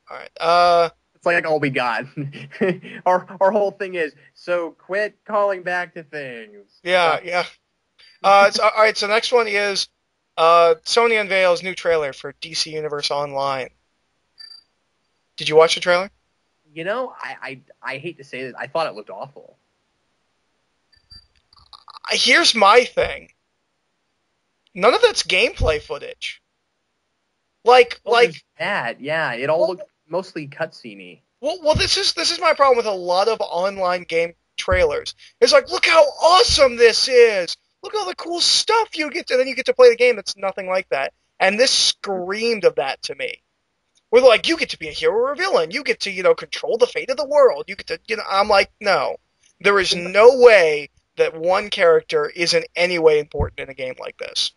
All right. It's like all we got. Our whole thing is, so quit calling back to things. Yeah, yeah. All right. So next one is Sony unveils new trailer for DC Universe Online. Did you watch the trailer? I hate to say this. I thought it looked awful. Here's my thing. None of that's gameplay footage. Like, Oh, like, there's that. Yeah, it all well, looked mostly cutscene-y. well, this is my problem with a lot of online game trailers. It's like, look how awesome this is. Look at all the cool stuff you get to, then you get to play the game. It's nothing like that. And this screamed of that to me. Where they're like, you get to be a hero or a villain. You get to, control the fate of the world. You get to, I'm like, no. There is no way that one character is in any way important in a game like this.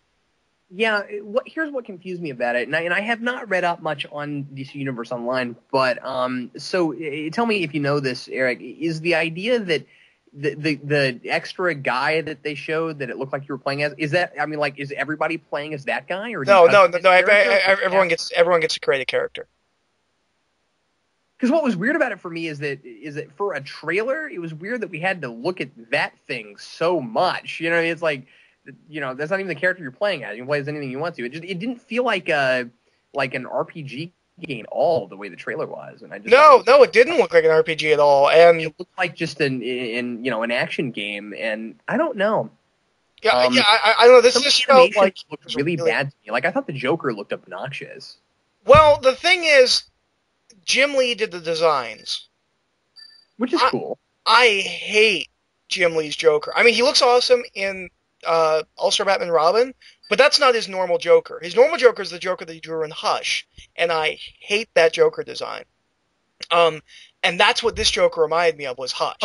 Yeah, here's what confused me about it, and I have not read up much on DC Universe Online, but so tell me if you know this, Eric. Is the idea that the extra guy that they showed that it looked like you were playing as, is that, I mean, like, is everybody playing as that guy, or do you customize the character? Everyone gets to create a character. Because what was weird about it for me is that for a trailer, it was weird that we had to look at that thing so much. It's like, that's not even the character you're playing as. You can play as anything you want to. It didn't feel like an RPG game at all the way the trailer was. And I just No, it didn't look like an RPG at all. And it looked like just an action game. And I don't know. I don't know. This felt like looked really bad to me. Like, I thought the Joker looked obnoxious. Well, the thing is, Jim Lee did the designs, which is cool. I hate Jim Lee's Joker. I mean, he looks awesome in All-Star Batman Robin, but that's not his normal Joker. His normal Joker is the Joker that he drew in Hush, and I hate that Joker design. And that's what this Joker reminded me of, was Hush.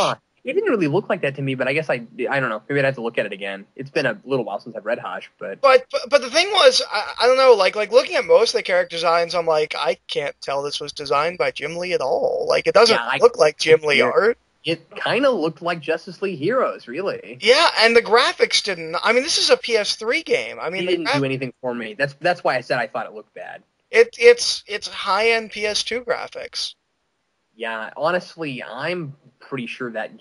It didn't really look like that to me, but I guess I don't know. Maybe I'd have to look at it again. It's been a little while since I've read Hush, but the thing was, I don't know. Like looking at most of the character designs, I'm like, I can't tell this was designed by Jim Lee at all. Like, it doesn't look like Jim Lee art. It kind of looked like Justice League Heroes, really. Yeah, and the graphics didn't. I mean, this is a PS3 game. I mean, it didn't do anything for me. That's why I said I thought it looked bad. It's high-end PS2 graphics. Yeah, honestly, I'm pretty sure if that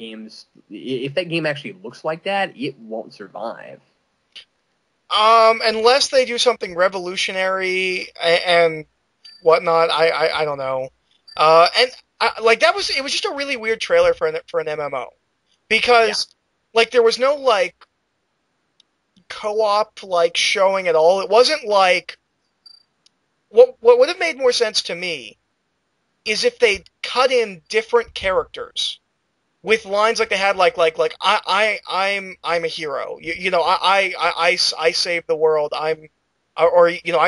game actually looks like that, it won't survive. Unless they do something revolutionary and whatnot, I don't know. It was just a really weird trailer for an MMO, because there was no co-op showing at all. It wasn't like what would have made more sense to me is if they cut in different characters with lines like they had I'm a hero. I saved the world. I'm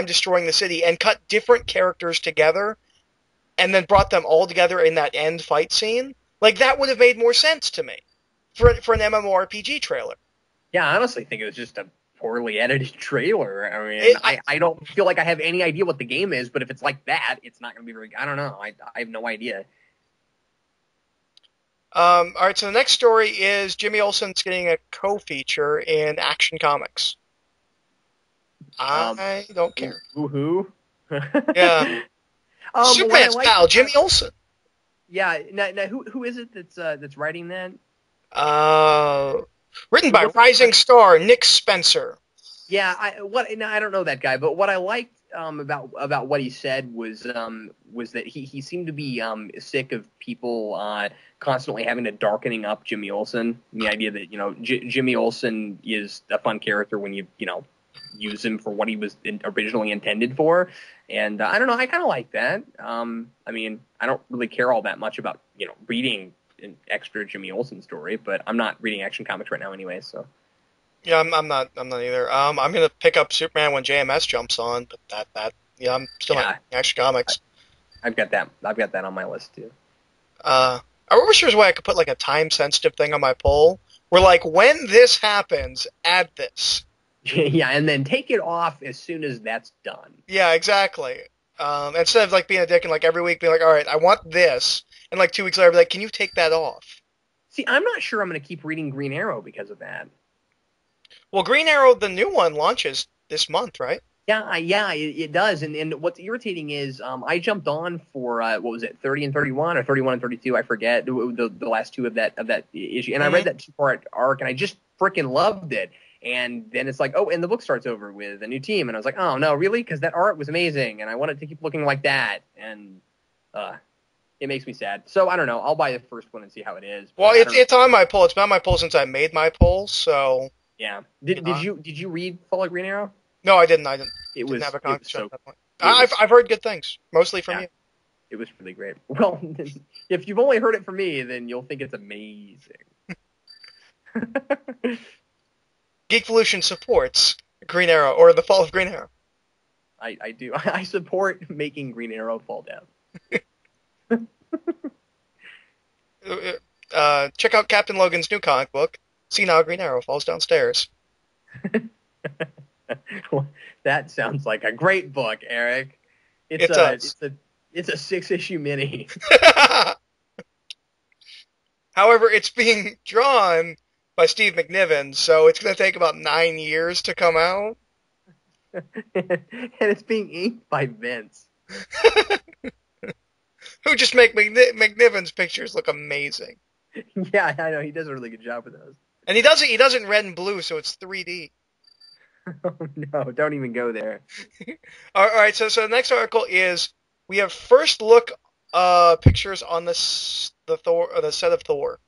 destroying the city, and cut different characters together and then brought them all together in that end fight scene. Like, that would have made more sense to me for an MMORPG trailer. Yeah, I honestly think it was just a poorly edited trailer. I mean, I don't feel like I have any idea what the game is, but if it's like that, it's not going to be very... I don't know. I have no idea. All right, so the next story is Jimmy Olsen's getting a co-feature in Action Comics. I don't care. Woohoo. Yeah. Superman's pal, Jimmy Olsen. Yeah. Now who is it that's writing that? Written by rising star Nick Spencer. Yeah. I don't know that guy, but what I liked about what he said was that he seemed to be sick of people constantly having to darkening up Jimmy Olsen. The idea that Jimmy Olsen is a fun character when you use him for what he was originally intended for, and I don't know. I kind of like that. I mean, I don't really care all that much about reading an extra Jimmy Olsen story, but I'm not reading Action Comics right now anyway, so. Yeah, I'm not either. I'm gonna pick up Superman when JMS jumps on, but I'm still in Action Comics. I've got that on my list too. I wish there was a way I could put a time sensitive thing on my poll where when this happens, add this. Yeah, and then take it off as soon as that's done. Yeah, exactly. Instead of being a dick and every week being all right, I want this, and 2 weeks later be can you take that off? See, I'm not sure I'm going to keep reading Green Arrow because of that. Well, Green Arrow, the new one, launches this month, right? Yeah, it does. And what's irritating is I jumped on for what was it, 30 and 31 or 31 and 32, I forget, the last two of that issue. And I read that 2-part arc and I just freaking loved it. And then it's like, oh, and the book starts over with a new team, and I was like, oh no, really? Because that art was amazing, and I want it to keep looking like that. And it makes me sad. So I don't know. I'll buy the first one and see how it is. Well, it's on my pull. It's been on my pull since I made my pull. So yeah. Did you read Fall of Green Arrow? No, I didn't. I didn't have a comic at that point. I've heard good things, mostly from you. It was really great. Well, if you've only heard it from me, then you'll think it's amazing. Geekvolution supports Green Arrow, or the Fall of Green Arrow. I do. I support making Green Arrow fall down. Check out Captain Logan's new comic book. See now Green Arrow falls downstairs. Well, that sounds like a great book, Eric. It's a 6-issue mini. However, it's being drawn by Steve McNiven, so it's going to take about 9 years to come out. And it's being inked by Vince. Who just make McNiven's pictures look amazing. Yeah, I know. He does a really good job with those. And he does it in red and blue, so it's 3D. Oh, no, don't even go there. All right, so the next article is, we have first look pictures on the Thor, or the set of Thor.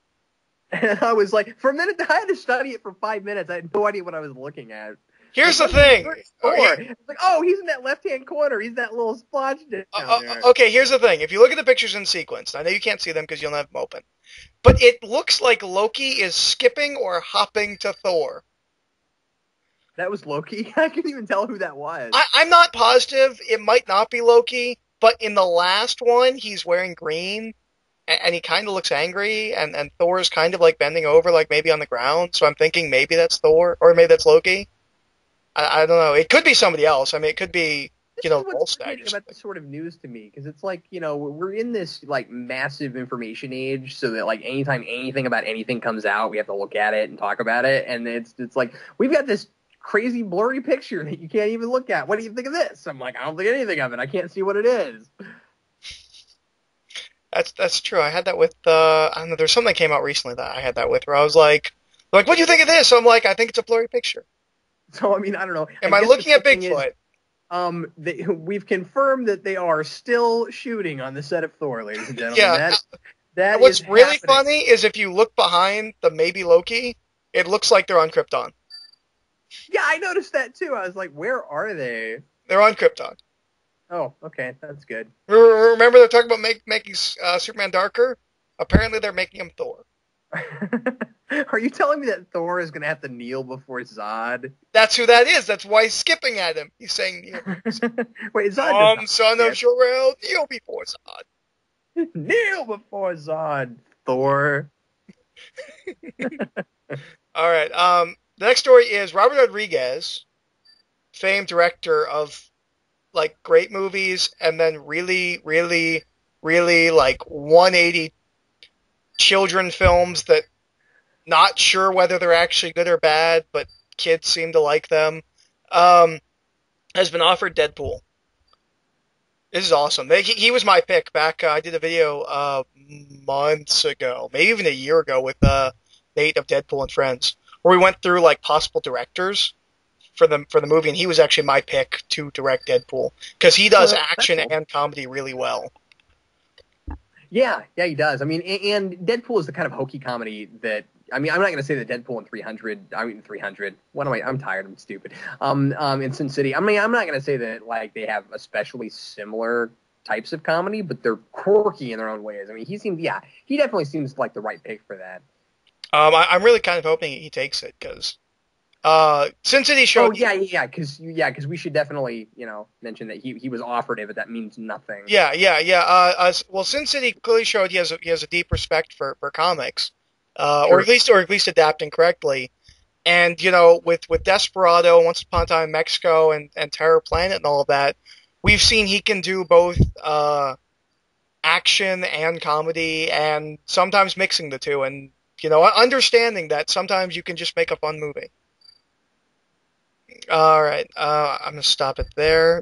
And I was like, for a minute, I had to study it for 5 minutes. I had no idea what I was looking at. Here's the thing. It's like, oh, he's in that left-hand corner. He's that little splotch down there. Okay, here's the thing. If you look at the pictures in sequence, I know you can't see them because you don't have them open, but it looks like Loki is skipping or hopping to Thor. That was Loki? I couldn't even tell who that was. I'm not positive. It might not be Loki, but in the last one, he's wearing green, and he kind of looks angry, and Thor's kind of like bending over, like maybe on the ground, so I'm thinking maybe that's Thor, or maybe that's Loki. I don't know. It could be somebody else. I mean, it could be, what's about this sort of news to me, because it's like, we're in this like massive information age, so that like anytime anything about anything comes out, we have to look at it and talk about it, and it's like we've got this crazy blurry picture that you can't even look at. What do you think of this? I'm like, I don't think anything of it. I can't see what it is. That's true. I had that with I don't know. There's something that came out recently that I had that with, where I was like, what do you think of this? I'm like, I think it's a blurry picture. So, I mean, I don't know. Am I looking at Bigfoot? We've confirmed that they are still shooting on the set of Thor, ladies and gentlemen. Yeah. That What's really happening. funny is if you look behind the maybe Loki, it looks like they're on Krypton. Yeah, I noticed that too. I was like, where are they? They're on Krypton. Oh, okay. That's good. Remember they're talking about making Superman darker? Apparently they're making him Thor. Are you telling me that Thor is going to have to kneel before Zod? That's who that is. That's why he's skipping at him. He's saying kneel. Wait, Zod son of Jor-El, kneel before Zod. Kneel before Zod, Thor. All right. The next story is Robert Rodriguez, famed director of like great movies and then really, really, really like 180 children films that not sure whether they're actually good or bad, but kids seem to like them, has been offered Deadpool. This is awesome. He was my pick back. I did a video months ago, maybe even a year ago, with Nate of Deadpool and Friends, where we went through like possible directors for the movie, and he was actually my pick to direct Deadpool because he does action and comedy really well. Yeah, he does. I mean, and Deadpool is the kind of hokey comedy that, I mean, I'm not going to say that Deadpool and 300. What am I? I'm tired. I'm stupid. In Sin City, I mean, I'm not going to say that like they have especially similar types of comedy, but they're quirky in their own ways. I mean, he definitely seems like the right pick for that. I'm really kind of hoping he takes it because Sin City showed. Oh yeah, because we should definitely mention that he was offered it, but that means nothing. Yeah. Well, Sin City clearly showed he has a deep respect for comics, sure. or at least adapting correctly. And with Desperado and Once Upon a Time in Mexico and Terror Planet and all of that, we've seen he can do both action and comedy, and sometimes mixing the two, and understanding that sometimes you can just make a fun movie. All right. I'm gonna stop it there.